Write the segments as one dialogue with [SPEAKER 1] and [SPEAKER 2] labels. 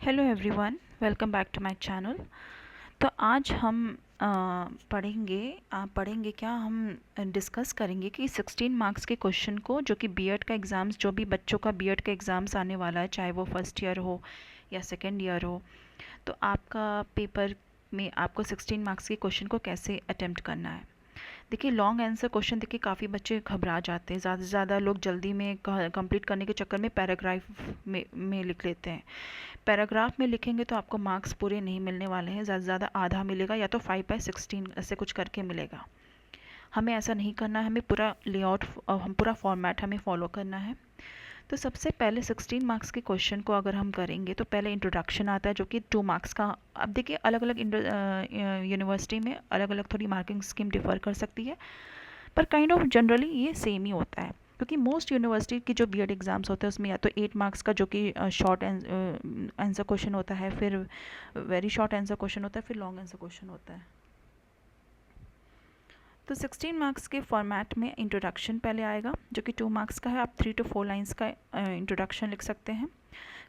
[SPEAKER 1] Hello everyone, welcome back to my channel. तो आज हम पढ़ेंगे क्या हम डिस्कस करेंगे कि 16 मार्क्स के क्वेश्चन को, जो कि बीएड का एग्ज़ाम्स, जो भी बच्चों का बीएड का एग्ज़ाम्स आने वाला है, चाहे वो फर्स्ट ईयर हो या सेकेंड ईयर हो, तो आपका पेपर में आपको 16 मार्क्स के क्वेश्चन को कैसे अटेम्प्ट करना है। देखिए, लॉन्ग आंसर क्वेश्चन देखिए काफ़ी बच्चे घबरा जाते हैं, ज़्यादा से ज़्यादा लोग जल्दी में कंप्लीट करने के चक्कर में पैराग्राफ में लिख लेते हैं। पैराग्राफ में लिखेंगे तो आपको मार्क्स पूरे नहीं मिलने वाले हैं, ज़्यादा से ज़्यादा आधा मिलेगा या तो 5/16 ऐसे कुछ करके मिलेगा। हमें ऐसा नहीं करना है, हमें पूरा लेआउट, हम पूरा फॉर्मेट हमें फॉलो करना है। तो सबसे पहले 16 मार्क्स के क्वेश्चन को अगर हम करेंगे तो पहले इंट्रोडक्शन आता है, जो कि 2 मार्क्स का। अब देखिए, अलग अलग यूनिवर्सिटी में अलग अलग थोड़ी मार्किंग स्कीम डिफ़र कर सकती है, पर काइंड ऑफ जनरली ये सेम ही होता है, क्योंकि मोस्ट यूनिवर्सिटी की जो बीएड एग्ज़ाम्स होते हैं उसमें या तो 8 मार्क्स का, जो कि शॉर्ट आंसर क्वेश्चन होता है, फिर वेरी शॉर्ट आंसर क्वेश्चन होता है, फिर लॉन्ग आंसर क्वेश्चन होता है। तो 16 मार्क्स के फॉर्मेट में इंट्रोडक्शन पहले आएगा, जो कि 2 मार्क्स का है। आप 3 to 4 लाइन्स का इंट्रोडक्शन लिख सकते हैं।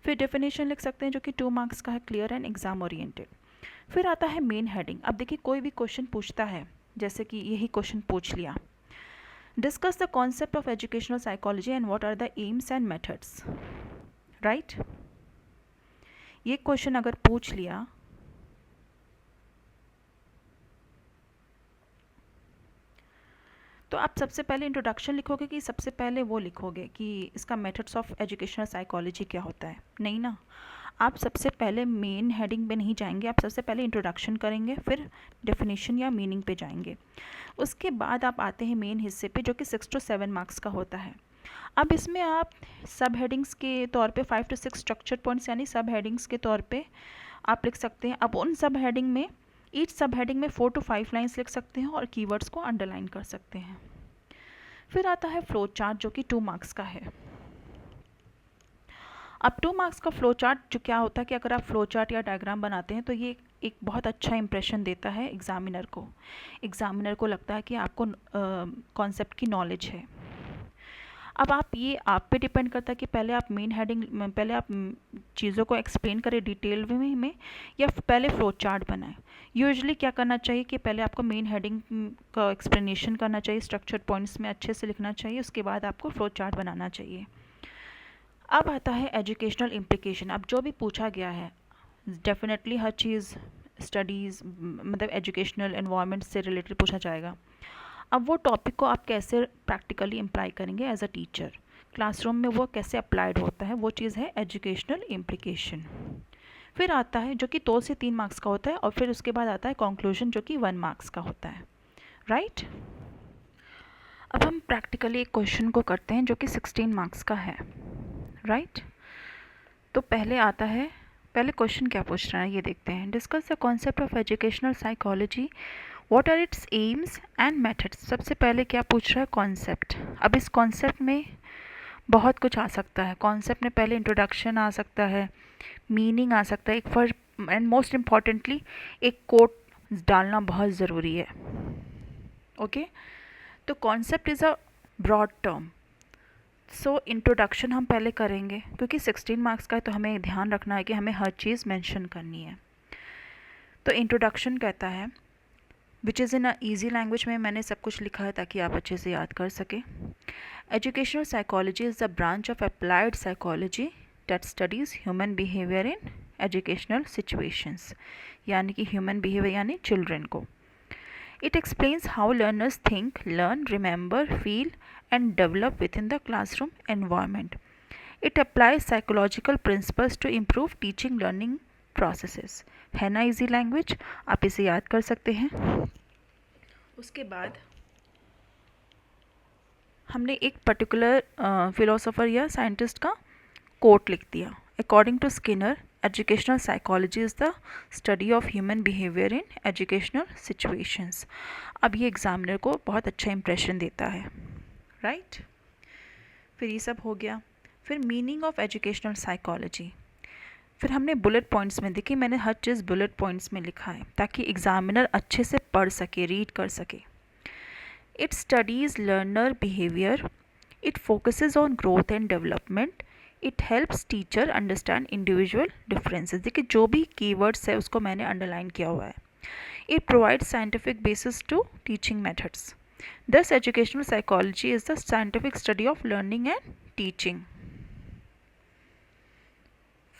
[SPEAKER 1] फिर डेफिनेशन लिख सकते हैं, जो कि 2 मार्क्स का है, क्लियर एंड एग्जाम ओरिएंटेड। फिर आता है मेन हेडिंग। अब देखिए, कोई भी क्वेश्चन पूछता है, जैसे कि यही क्वेश्चन पूछ लिया, discuss the concept of educational psychology and what are the aims and methods, right. ये क्वेश्चन अगर पूछ लिया तो आप सबसे पहले इंट्रोडक्शन लिखोगे कि सबसे पहले वो लिखोगे कि इसका मेथड्स ऑफ एजुकेशनल साइकोलॉजी क्या होता है? नहीं ना, आप सबसे पहले मेन हेडिंग पे नहीं जाएंगे, आप सबसे पहले इंट्रोडक्शन करेंगे, फिर डेफिनेशन या मीनिंग पे जाएंगे। उसके बाद आप आते हैं मेन हिस्से पे, जो कि 6 to 7 मार्क्स का होता है। अब इसमें आप सब हेडिंग्स के तौर पे 5 to 6 स्ट्रक्चर पॉइंट्स, यानी सब हेडिंग्स के तौर पे आप लिख सकते हैं। अब उन सब हेडिंग में, ईच सब हेडिंग में 4 to 5 लाइन्स लिख सकते हैं और कीवर्ड्स को अंडरलाइन कर सकते हैं। फिर आता है फ्लो चार्ट, जो कि 2 मार्क्स का है। अब 2 मार्क्स का फ्लो चार्ट जो क्या होता है कि अगर आप फ्लो चार्ट या डायग्राम बनाते हैं तो ये एक बहुत अच्छा इंप्रेशन देता है एग्जामिनर को। एग्जामिनर को लगता है कि आपको कॉन्सेप्ट की नॉलेज है। अब आप पे डिपेंड करता है कि पहले आप मेन हेडिंग, पहले आप चीज़ों को एक्सप्लेन करें डिटेल में या पहले फ्लो चार्ट बनाएं। यूजुअली क्या करना चाहिए कि पहले आपको मेन हेडिंग का एक्सप्लेनेशन करना चाहिए, स्ट्रक्चर पॉइंट्स में अच्छे से लिखना चाहिए, उसके बाद आपको फ्लो चार्ट बनाना चाहिए। अब आता है एजुकेशनल इम्प्लीकेशन। अब जो भी पूछा गया है, डेफिनेटली हर चीज़ स्टडीज़, मतलब एजुकेशनल एनवायरनमेंट से रिलेटेड पूछा जाएगा। अब वो टॉपिक को आप कैसे प्रैक्टिकली इम्प्लाई करेंगे एज अ टीचर, क्लासरूम में वो कैसे अप्लाइड होता है, वो चीज़ है एजुकेशनल इम्प्लीकेशन। फिर आता है जो कि 2 से 3 मार्क्स का होता है, और फिर उसके बाद आता है कंक्लूजन, जो कि 1 मार्क्स का होता है, राइट। अब हम प्रैक्टिकली एक क्वेश्चन को करते हैं जो कि 16 मार्क्स का है, राइट। तो पहले आता है, पहले क्वेश्चन क्या पूछ रहा है ये देखते हैं। Discuss the concept of educational psychology, what are its aims and methods. सबसे पहले क्या पूछ रहा है? कॉन्सेप्ट। अब इस कॉन्सेप्ट में बहुत कुछ आ सकता है। कॉन्सेप्ट में पहले इंट्रोडक्शन आ सकता है, मीनिंग आ सकता है, एक फर्स्ट एंड मोस्ट इम्पॉर्टेंटली एक कोट डालना बहुत ज़रूरी है, ओके। तो concept is a broad term, so introduction हम पहले करेंगे, क्योंकि 16 मार्क्स का है तो हमें ध्यान रखना है कि हमें हर चीज़ मेंशन करनी है। तो इंट्रोडक्शन कहता है, which is in a easy language में मैंने सब कुछ लिखा है ताकि आप अच्छे से याद कर सकें। Educational psychology is the branch of applied psychology that studies human behaviour in educational situations, यानी कि ह्यूमन बिहेवियर यानी चिल्ड्रन को। It explains how learners think, learn, remember, feel, and develop within the classroom environment. It applies psychological principles to improve teaching learning processes. है ना easy language, आप इसे याद कर सकते हैं। उसके बाद हमने एक पर्टिकुलर फिलोसोफर या साइंटिस्ट का कोट लिख दिया। According to Skinner, educational psychology is the study of human behaviour in educational situations. अब ये एग्जामिनर को बहुत अच्छा इंप्रेशन देता है, राइट। फिर ये सब हो गया। फिर मीनिंग ऑफ एजुकेशनल साइकोलॉजी, फिर हमने बुलेट पॉइंट्स में, देखिए मैंने हर चीज़ बुलेट पॉइंट्स में लिखा है ताकि एग्जामिनर अच्छे से पढ़ सके, रीड कर सके। It studies learner behaviour, it focuses on growth and development, it helps teacher understand individual differences. देखिए जो भी कीवर्ड्स है उसको मैंने अंडरलाइन किया हुआ है। It provides scientific basis to teaching methods. Thus, educational psychology is the scientific study of learning and teaching.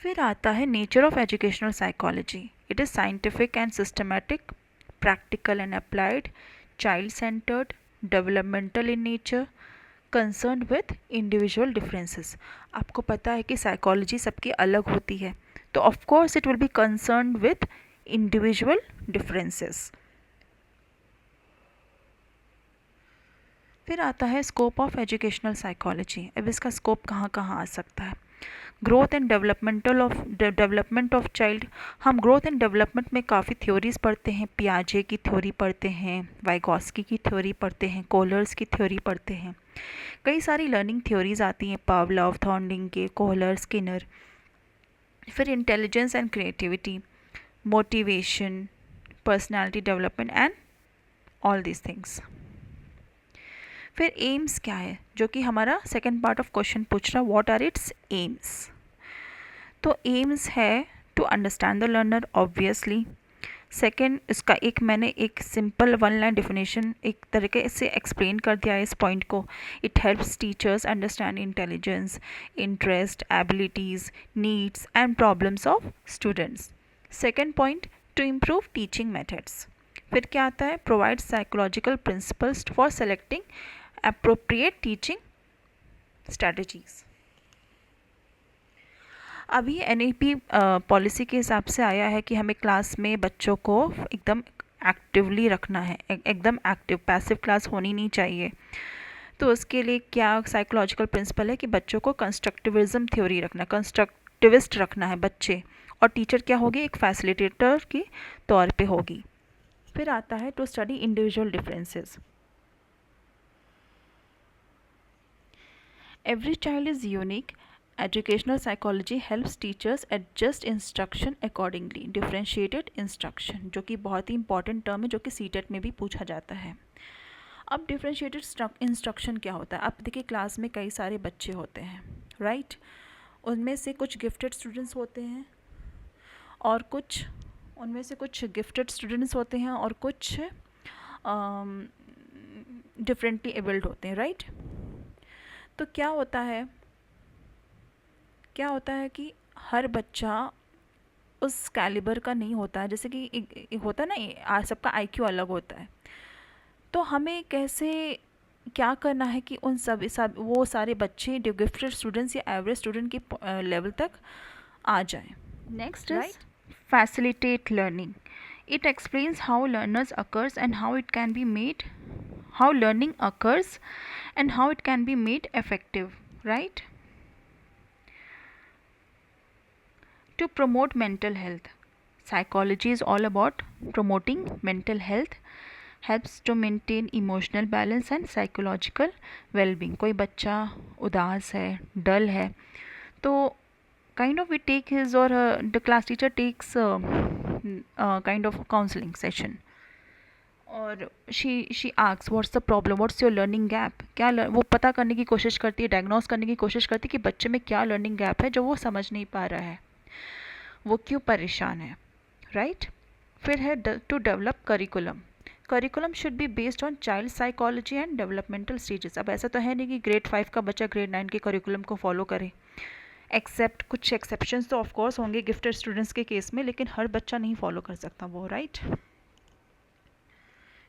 [SPEAKER 1] फिर आता है nature of educational psychology. It is scientific and systematic, practical and applied, child-centered, developmental in nature, concerned with individual differences. आपको पता है कि psychology सबकी अलग होती है, तो of course it will be concerned with individual differences. फिर आता है स्कोप ऑफ एजुकेशनल साइकोलॉजी। अब इसका स्कोप कहाँ कहाँ आ सकता है? Growth and development of child. हम ग्रोथ एंड डेवलपमेंट में काफ़ी थ्योरीज पढ़ते हैं। पियाजे की थ्योरी पढ़ते हैं, वाइगॉस्की की थ्योरी पढ़ते हैं, कोहलर्स की थ्योरी पढ़ते हैं। कई सारी लर्निंग थ्योरीज आती हैं, पावलोव, थॉर्नडिंग के, कोहलर, स्किनर। फिर intelligence and creativity, motivation, personality development and all these things. फिर एम्स क्या है, जो कि हमारा सेकंड पार्ट ऑफ क्वेश्चन पूछ रहा, व्हाट आर इट्स एम्स। तो एम्स है to understand the learner obviously. Second, इसका मैंने एक सिंपल वन लाइन डेफिनेशन एक तरीके से एक्सप्लेन कर दिया है इस पॉइंट को। It helps teachers understand intelligence, interest, abilities, needs and problems of students. Second point, to improve teaching methods. फिर क्या आता है, provide psychological principles for selecting appropriate teaching strategies। अभी NEP पॉलिसी के हिसाब से आया है कि हमें क्लास में बच्चों को एकदम एक्टिवली रखना है, एकदम एक्टिव, पैसिव क्लास होनी नहीं चाहिए। तो उसके लिए क्या साइकोलॉजिकल प्रिंसिपल है कि बच्चों को कंस्ट्रक्टिविज्म थ्योरी रखना, कंस्ट्रक्टिविस्ट रखना है बच्चे, और टीचर क्या होगी, एक फैसिलिटेटर के तौर पे होगी। फिर आता है to study individual differences. Every child is unique. Educational psychology helps teachers adjust instruction accordingly. Differentiated instruction, जो कि बहुत ही इंपॉर्टेंट टर्म है, जो कि सीटेट में भी पूछा जाता है। अब डिफ्रेंशिएटेड इंस्ट्रक्शन क्या होता है? अब देखिए क्लास में कई सारे बच्चे होते हैं, राइट? उनमें से कुछ गिफ्टेड स्टूडेंट्स होते हैं और कुछ डिफरेंटली एबल्ड होते हैं, राइट? तो क्या होता है कि हर बच्चा उस कैलिबर का नहीं होता है। जैसे कि एक होता है ना, सबका IQ अलग होता है। तो हमें क्या करना है कि उन वो सारे बच्चे जो गिफ्टेड स्टूडेंट्स या एवरेज स्टूडेंट के लेवल तक आ जाएं। Next is facilitate learning. It explains how learners occurs and how it can be made, how learning occurs and how it can be made effective, right? To promote mental health. Psychology is all about promoting mental health, helps to maintain emotional balance and psychological well-being. कोई बच्चा उदास है, डल है, तो kind of we take his or the class teacher takes kind of counseling session, और she asks what's the problem, what's your learning gap. वो पता करने की कोशिश करती है, डायग्नोस करने की कोशिश करती है कि बच्चे में क्या लर्निंग गैप है जो वो समझ नहीं पा रहा है, वो क्यों परेशान है, राइट? फिर है to develop curriculum. Curriculum should be based on child psychology and developmental stages. अब ऐसा तो है नहीं कि ग्रेड 5 का बच्चा ग्रेड 9 के करिकुलम को फॉलो करे, एक्सेप्ट कुछ एक्सेप्शंस तो ऑफकोर्स होंगे गिफ्टेड स्टूडेंट्स के केस में, लेकिन हर बच्चा नहीं फॉलो कर सकता वो, राइट?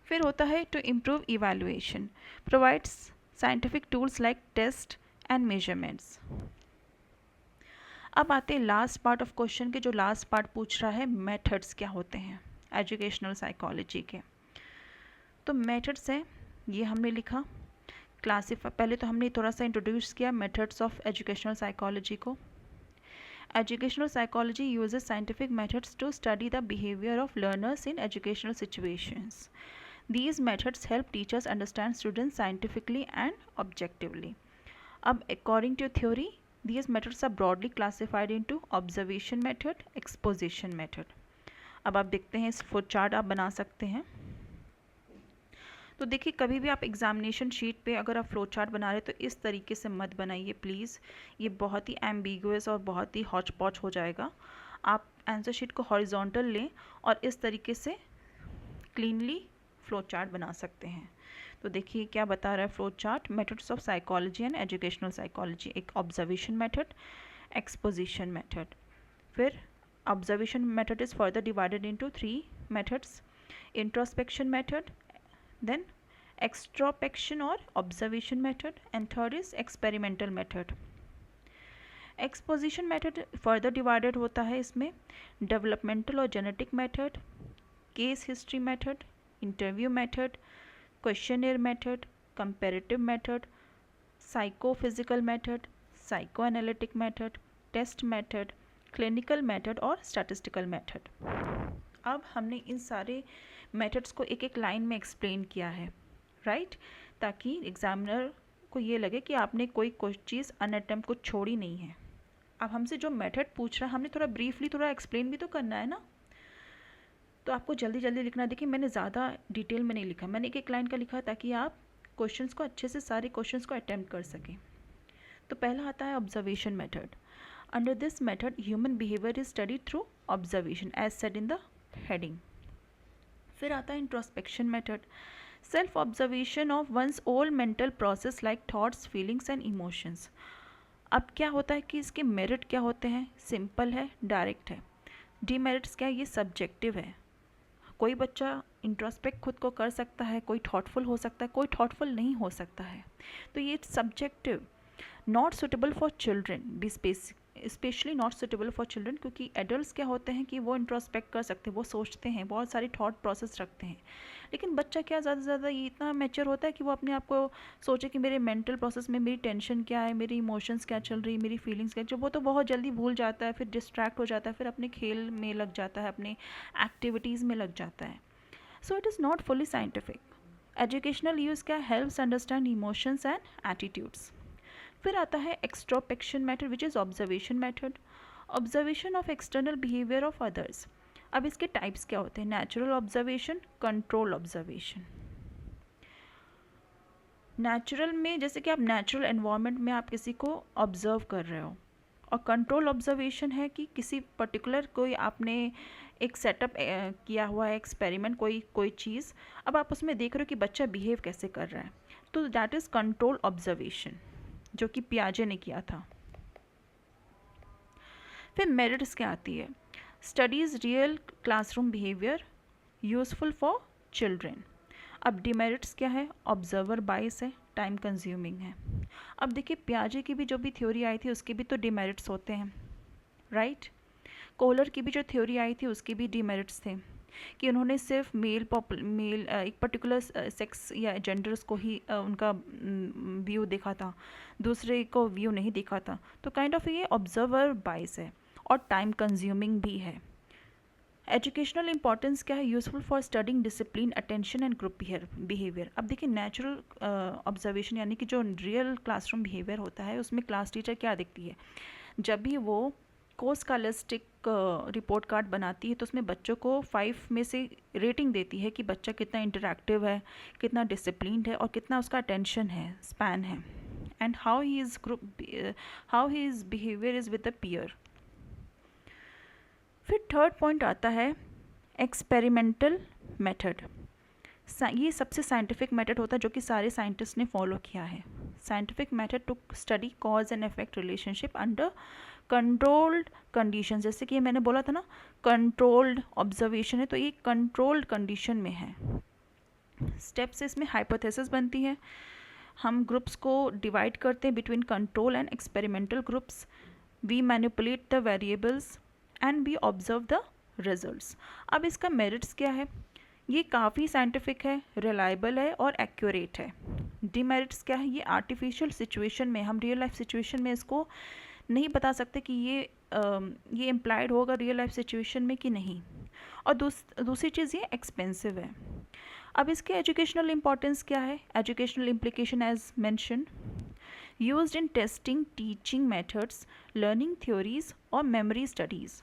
[SPEAKER 1] फिर होता है to improve evaluation, provides scientific tools like test and measurements. अब आते हैं लास्ट पार्ट ऑफ क्वेश्चन के, जो लास्ट पार्ट पूछ रहा है मेथड्स क्या होते हैं एजुकेशनल साइकोलॉजी के। तो मेथड्स है, ये हमने लिखा, पहले तो हमने थोड़ा सा इंट्रोड्यूस किया मेथड्स ऑफ एजुकेशनल साइकोलॉजी को। Educational psychology uses scientific methods to study the behaviour of learners in educational situations. These methods help teachers understand students scientifically and objectively. अब according to theory, these methods are broadly classified into observation method, exposition method. अब आप देखते हैं, इस flow chart आप बना सकते हैं। तो देखिए, कभी भी आप एग्जामिनेशन शीट पे अगर आप फ्लो चार्ट बना रहे हैं तो इस तरीके से मत बनाइए प्लीज़, ये बहुत ही एम्बिगुअस और बहुत ही हौच पौच हो जाएगा। आप आंसर शीट को हॉरिजॉन्टल लें और इस तरीके से क्लीनली फ्लो चार्ट बना सकते हैं। तो देखिए क्या बता रहा है flow chart, methods of psychology and educational psychology, एक ऑब्जर्वेशन मेथड, एक्सपोजिशन मेथड। फिर observation method is further divided into 3 methods, introspection method, then extropection or observation method, and third is experimental method. Exposition method further divided होता है इसमें developmental और genetic method, case history method, interview method, questionnaire method, comparative method, psychophysical method, psycho analytic method, test method, clinical method और statistical method. अब हमने इन सारे methods को एक एक लाइन में एक्सप्लेन किया है, राइट, ताकि एग्जामिनर को ये लगे कि आपने कोई चीज़ अनअटेम्प्ट को छोड़ी नहीं है। अब हमसे जो मेथड पूछ रहा है हमने थोड़ा ब्रीफली थोड़ा एक्सप्लेन भी तो करना है ना, तो आपको जल्दी जल्दी लिखना। देखिए मैंने ज़्यादा डिटेल में नहीं लिखा, मैंने एक एक लाइन का लिखा ताकि आप क्वेश्चंस को अच्छे से सारे क्वेश्चंस को अटेम्प्ट कर सकें। तो पहला आता है observation method. Under this method human behaviour is studied through observation as said in the heading. फिर आता है introspection method, self observation of one's all mental process like thoughts, feelings and emotions. अब क्या होता है कि इसके मेरिट क्या होते हैं, सिंपल है, डायरेक्ट है। डीमेरिट्स क्या है, ये सब्जेक्टिव है। कोई बच्चा इंट्रोस्पेक्ट खुद को कर सकता है, कोई थॉटफुल हो सकता है, कोई थॉटफुल नहीं हो सकता है, तो ये subjective, not suitable for children, be specially not suitable for children, क्योंकि एडल्ट्स क्या होते हैं कि वो इंट्रोस्पेक्ट कर सकते हैं, वो सोचते हैं, बहुत सारी थॉट प्रोसेस रखते हैं, लेकिन बच्चा क्या ज़्यादा से ज़्यादा ये इतना मैच्योर होता है कि वो अपने आप को सोचे कि मेरे मेंटल प्रोसेस में मेरी टेंशन क्या है, मेरी इमोशंस क्या चल रही है, मेरी फीलिंग्स क्या, जो वो तो बहुत जल्दी भूल जाता है, फिर डिस्ट्रैक्ट हो जाता है, फिर अपने खेल में लग जाता है, अपने एक्टिविटीज़ में लग जाता है। So it is not fully scientific. Educational use क्या, helps understand emotions and attitudes. फिर आता है extrospection method which is observation method, observation of external behaviour of others. अब इसके टाइप्स क्या होते हैं, नेचुरल ऑब्जर्वेशन, कंट्रोल ऑब्जर्वेशन। नेचुरल में जैसे कि आप नेचुरल एनवायरनमेंट में आप किसी को ऑब्जर्व कर रहे हो, और कंट्रोल ऑब्जर्वेशन है कि किसी पर्टिकुलर कोई आपने एक सेटअप किया हुआ है, एक्सपेरिमेंट, कोई चीज़, अब आप उसमें देख रहे हो कि बच्चा बिहेव कैसे कर रहा है, तो दैट इज़ कंट्रोल ऑब्जर्वेशन, जो कि पियाजे ने किया था। फिर मेरिट्स क्या आती है, studies real classroom behaviour, useful for children. अब डिमेरिट्स क्या है, ऑब्जर्वर बाइस है, टाइम कंज्यूमिंग है। अब देखिए पियाजे की भी जो भी थ्योरी आई थी उसके भी तो डिमेरिट्स होते हैं, राइट। कोहलर की भी जो थ्योरी आई थी उसके भी डिमेरिट्स थे कि उन्होंने सिर्फ मेल एक पर्टिकुलर सेक्स या जेंडर्स को ही उनका व्यू देखा था, दूसरे को व्यू नहीं देखा था, तो काइंड ऑफ ये ऑब्जर्वर बाइस है और टाइम कंज्यूमिंग भी है। एजुकेशनल इंपॉर्टेंस क्या है, useful for studying discipline, attention and group behaviour. अब देखिए नेचुरल ऑब्जर्वेशन यानी कि जो रियल क्लासरूम बिहेवियर होता है उसमें क्लास टीचर क्या देखती है, जब भी वो कोर्स स्कॉलस्टिक रिपोर्ट कार्ड बनाती है तो उसमें बच्चों को 5 में से रेटिंग देती है कि बच्चा कितना इंटरैक्टिव है, कितना डिसिप्लिन्ड है और कितना उसका अटेंशन है, स्पैन है, and how he is behaviour is with the peer. फिर थर्ड पॉइंट आता है एक्सपेरिमेंटल मेथड। ये सबसे साइंटिफिक मेथड होता है जो कि सारे साइंटिस्ट ने फॉलो किया है। Scientific method to study cause and effect relationship under controlled condition. जैसे कि मैंने बोला था ना कंट्रोल्ड ऑब्जर्वेशन है, तो ये कंट्रोल्ड कंडीशन में है। स्टेप्स इसमें हाइपोथेसिस बनती है, हम ग्रुप्स को डिवाइड करते हैं between control and experimental groups, we manipulate the variables and we observe the results. अब इसका मेरिट्स क्या है, ये काफ़ी साइंटिफिक है, रिलायबल है और एक्यूरेट है। डिमेरिट्स क्या है, ये आर्टिफिशियल सिचुएशन में, हम रियल लाइफ सिचुएशन में इसको नहीं बता सकते कि ये इम्प्लाइड होगा रियल लाइफ सिचुएशन में कि नहीं। और दूसरी चीज़ ये एक्सपेंसिव है। अब इसके एजुकेशनल इंपॉर्टेंस क्या है, educational implication as mention, used in testing, teaching methods, learning theories और मेमोरी स्टडीज़।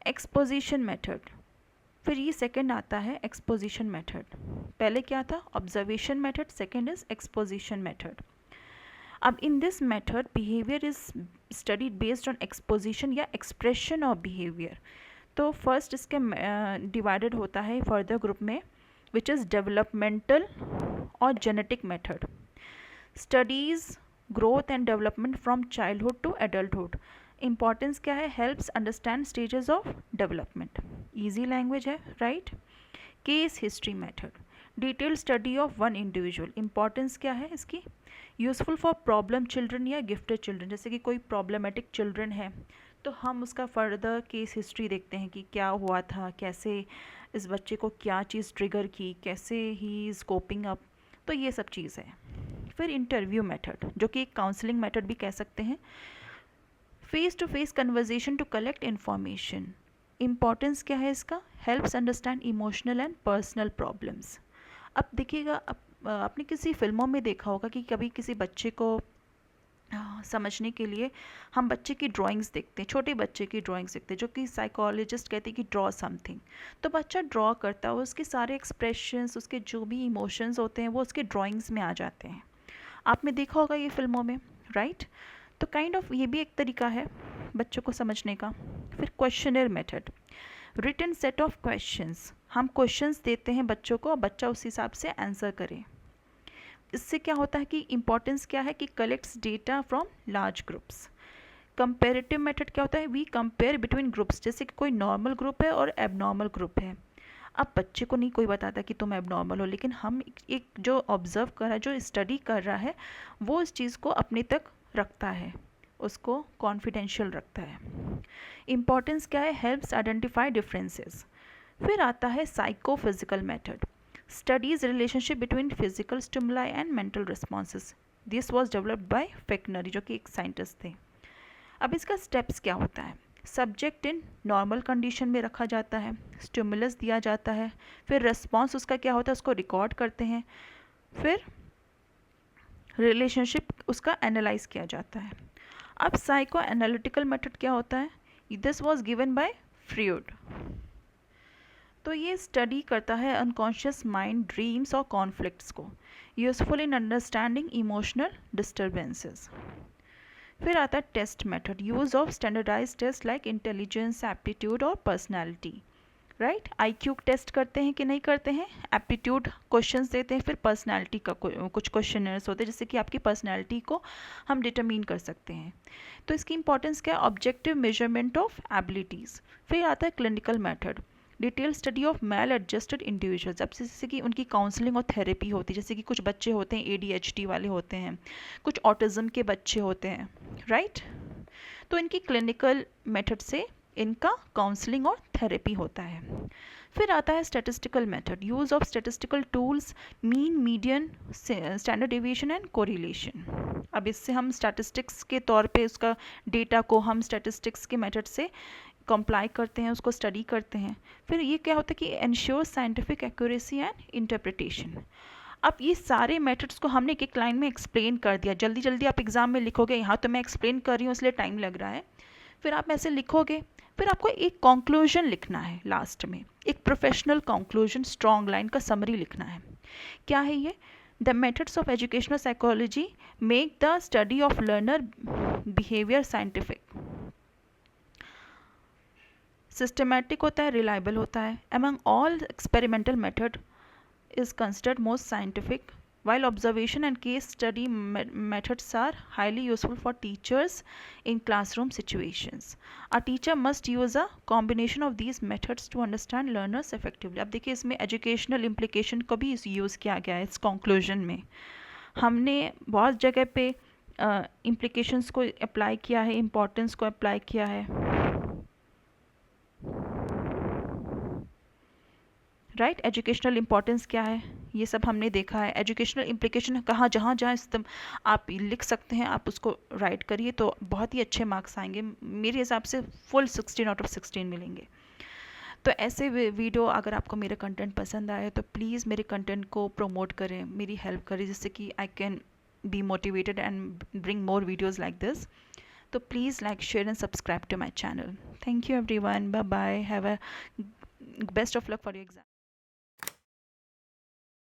[SPEAKER 1] एक्सपोजिशन मेथड, फिर ये सेकंड आता है एक्सपोजिशन मेथड। पहले क्या था? Observation method, second is exposition method. अब in this method behaviour is studied based on exposition या एक्सप्रेशन ऑफ बिहेवियर। तो फर्स्ट इसके डिवाइडेड होता है फर्दर ग्रुप में, विच इज़ डेवलपमेंटल और genetic method. Studies growth and development from childhood to adulthood. Importance क्या है? Helps understand stages of development. Easy language है, right? Case history method, detail study of one individual. Importance क्या है इसकी? Useful for problem children या gifted children. जैसे कि कोई प्रॉब्लमेटिक चिल्ड्रन है तो हम उसका फर्दर केस हिस्ट्री देखते हैं कि क्या हुआ था, कैसे इस बच्चे को क्या चीज़ ट्रिगर की, कैसे ही इज़ कोपिंग अप। तो ये सब चीज़ है। फिर इंटरव्यू मेथड, जो कि एक काउंसलिंग मेथड भी कह सकते हैं। Face to face conversation to collect information. Importance क्या है इसका? Helps understand emotional and personal problems. अब देखिएगा, आपने किसी फिल्मों में देखा होगा कि कभी किसी बच्चे को समझने के लिए हम बच्चे की ड्राइंग्स देखते हैं, छोटे बच्चे की ड्राइंग्स देखते हैं, जो कि साइकोलॉजिस्ट कहते हैं कि ड्रॉ समथिंग। तो बच्चा ड्रॉ करता है, उसके सारे एक्सप्रेशंस, उसके जो भी इमोशंस होते हैं वो उसके ड्राइंग्स में आ जाते हैं। आपने देखा होगा ये फिल्मों में, राइट? तो काइंड ऑफ ये भी एक तरीका है बच्चों को समझने का। फिर questionnaire method, written set of questions. हम क्वेश्चंस देते हैं बच्चों को और बच्चा उस हिसाब से आंसर करे। इससे क्या होता है कि इम्पॉर्टेंस क्या है कि collects data from large groups. Comparative method क्या होता है? We compare between groups. जैसे कि कोई नॉर्मल ग्रुप है और एबनॉर्मल ग्रुप है। अब बच्चे को नहीं कोई बताता कि तुम एबनॉर्मल हो, लेकिन हम एक जो ऑब्जर्व कर रहा है, जो स्टडी कर रहा है, वो इस चीज़ को अपने तक रखता है, उसको कॉन्फिडेंशियल रखता है। इम्पॉर्टेंस क्या है? Helps identify differences. फिर आता है psychophysical method, studies relationship between physical stimuli and mental responses. This was developed by Fechner, जो कि एक साइंटिस्ट थे। अब इसका स्टेप्स क्या होता है? सब्जेक्ट इन नॉर्मल कंडीशन में रखा जाता है, स्टिमुलस दिया जाता है, फिर रिस्पॉन्स उसका क्या होता है, उसको रिकॉर्ड करते हैं, फिर रिलेशनशिप उसका एनालाइज किया जाता है। अब साइको एनालिटिकल मेथड क्या होता है? This was given by Freud. तो ये स्टडी करता है अनकॉन्शियस माइंड, ड्रीम्स और कॉन्फ्लिक्ट्स को, useful in understanding emotional disturbances. फिर आता है test method, use of standardize test like intelligence, aptitude और पर्सनैलिटी। राइट? आईक्यू टेस्ट करते हैं कि नहीं करते हैं, एप्टीट्यूड क्वेश्चंस देते हैं, फिर पर्सनैलिटी का कुछ क्वेश्चनर्स होते हैं, जिससे कि आपकी पर्सनैलिटी को हम डिटरमिन कर सकते हैं। तो इसकी इंपॉर्टेंस क्या है? Objective measurement of abilities. फिर आता है clinical method, detail study of male adjusted individuals. अब जैसे कि उनकी काउंसलिंग और थेरेपी होती है, जैसे कि कुछ बच्चे होते हैं ADHD वाले होते हैं, कुछ ऑटिज्म के बच्चे होते हैं, राइट? तो इनकी क्लिनिकल मेथड से इनका काउंसलिंग और थेरेपी होता है। फिर आता है statistical method, use of statistical tools, mean, median, standard deviation and correlation. अब इससे हम स्टैटिस्टिक्स के तौर पे उसका डेटा को हम स्टैटिस्टिक्स के मेथड से कंप्लाई करते हैं, उसको स्टडी करते हैं। फिर ये क्या होता है कि ensure scientific accuracy and interpretation. अब ये सारे मेथड्स को हमने एक लाइन में एक्सप्लेन कर दिया। जल्दी जल्दी आप एग्जाम में लिखोगे, यहाँ तो मैं एक्सप्लेन कर रही हूँ इसलिए टाइम लग रहा है। फिर आप ऐसे लिखोगे, फिर आपको एक कंक्लूजन लिखना है लास्ट में, एक प्रोफेशनल कंक्लूजन, स्ट्रॉन्ग लाइन का समरी लिखना है। क्या है ये? The methods of educational psychology make the study of learner behaviour scientific. Systematic होता है, रिलायबल होता है। Among all experimental method is considered most scientific, while observation and case study methods are highly useful for teachers in classroom situations. A teacher must use a combination of these methods to understand learners effectively. अब देखिए इसमें educational implication को भी use किया गया है इस conclusion में। हमने बहुत जगह पे implications को अप्लाई किया है, importance को अप्लाई किया है, राइट? एजुकेशनल इंपॉर्टेंस क्या है, ये सब हमने देखा है। एजुकेशनल इम्प्लीकेशन कहाँ, जहाँ जहाँ आप लिख सकते हैं, आप उसको राइट करिए तो बहुत ही अच्छे मार्क्स आएंगे। मेरे हिसाब से फुल 16 आउट ऑफ 16 मिलेंगे। तो ऐसे वीडियो अगर आपको मेरा कंटेंट पसंद आए तो प्लीज़ मेरे कंटेंट को प्रमोट करें, मेरी हेल्प करें, जिससे कि I can be motivated and bring more videos like this. तो please like, share and subscribe to my channel. Thank you everyone, bye bye, have a best of luck for your exam.